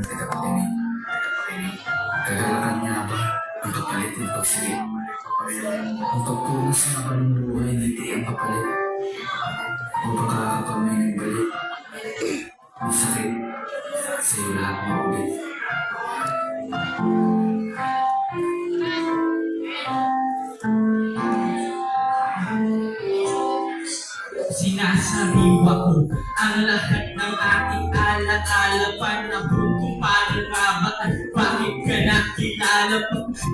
ng tagapakinig. Kagalakan niya ba ang kapalit ng pagsilip? Ang pagpunas ng abang buhay na di ang kapalit. O pagkakapamay ng balik. Ang sakit sa iyo lahat ng ulit. Sinasariwa ko ang lahat ng ating alaala. Panahon kung paano nga ba at bakit ka nakilala?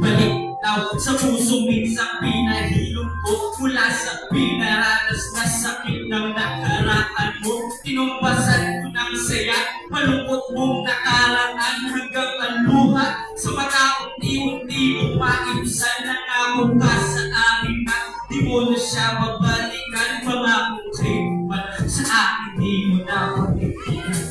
Balik-taw sa puso minsang pinahilom ko mula sa pinaranas na sakit ng nakaraan mo. Tinumbasan ko ng saya, malungkot mong nakaraan hanggang ang luha. Sa mata unti-unti mo maiusan na ngako ka sa amin at di mo na siya mabalikan. Mga kaibigan sa akin di mo na mabibigyan.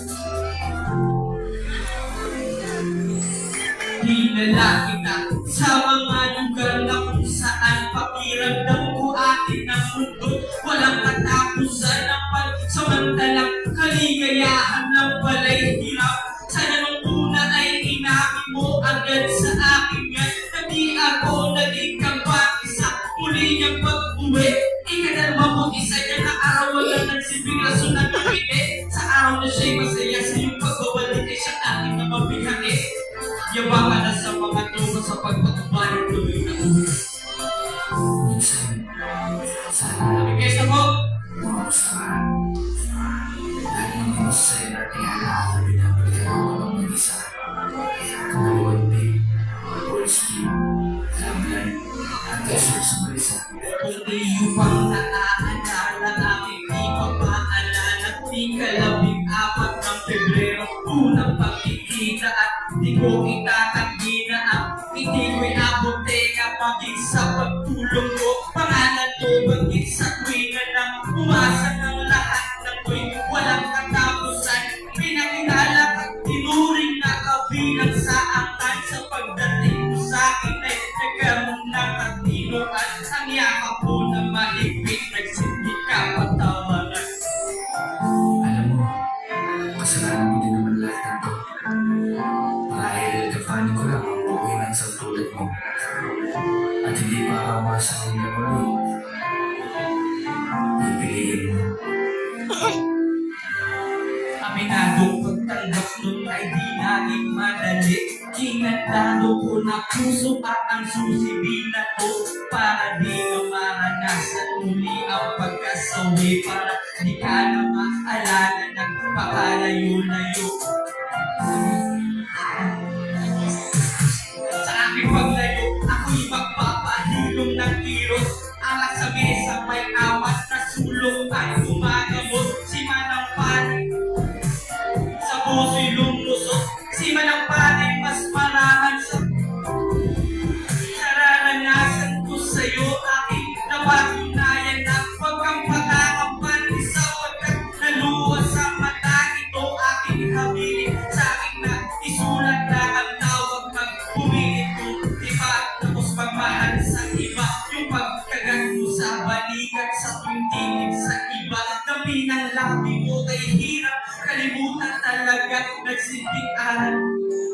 Dinala kita sa mga lugar na kung saan pakiramdam ko atin ang mundo. Walang katapusan ng pansamantalang kaligayahan ng balay hirap. Sana nung una ay inamin mo agad sa akin yan na di ako naging kampati sa muli niyang pag-uwi. Ikadalwa mo isa niya na araw wala nagsibing rason ng kapite. Sa araw na siya'y masaya sa iyong pagbabalik ay siyang aking na mabighani. Yawa ka na sa mga tropa sa pagpatubayan tuloy na uwi. Minsan, sana Nakikita mo? mausap. Dahil naman masaya natin alaala binabalikan ako ng mag-isa. Kamaliwan din, voice team, lamlan, at desert sa balisa. Kung iyo pang naaalala aking di pa maalala. Di ka 14 ng Pebrero, unang pagkikita at di ko itatanggi na ang hindi ko'y aboteka maging sa pagtulong ko. Pangalan ko bagit sa tuwinga ng umasa ng lahat ng ko'y walang katapusan. Pinakilala at tinuring na kabilang sa angkan. Sa pagdating mo sa akin ay nagkaroon ng katinoan. Ang yakap mo na mahigpit, nagsindi ka patawanan. Alam mo, kasalanan ko din naman lahat ng to. Marahil kapanin ko lang ang buhay ng isang tulad mo. At hindi para umasa ng gano'n. Pipiliin mo. Aminadong pagtanggap nun ay di naging madali. Kinatado ko na puso at ang susi binato para di ka maranasan muli ang pagkasawi. Para di ka na maalala nagpakalayo-layo. Sa aking paglayo, ako'y magpapahilom ng kiros. Alat sa mesa may awas na sulong at gumagamot. Si Manang Panay sa puso'y lumusok. Si Manang Panay mas marahan sa nararanasan ko sa'yo. Aking napatunayan na huwag kang pagkakampan sapagkat naluwa sa mata. Ito aking habilin sa aking na isulat na ang tawag pag pumilit mo. Diba tapos pagmahal sa iba. Yung pagkagat mo sa balikat sa tuwing tingin sa iba. Dami ng labi mo ay hirap kalimutan talaga. Nagsilbing aral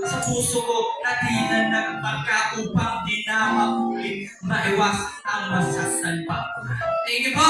sa puso ko na tila nagpagka upang di na maulit maiwasan ang masastan pa. Thank you po!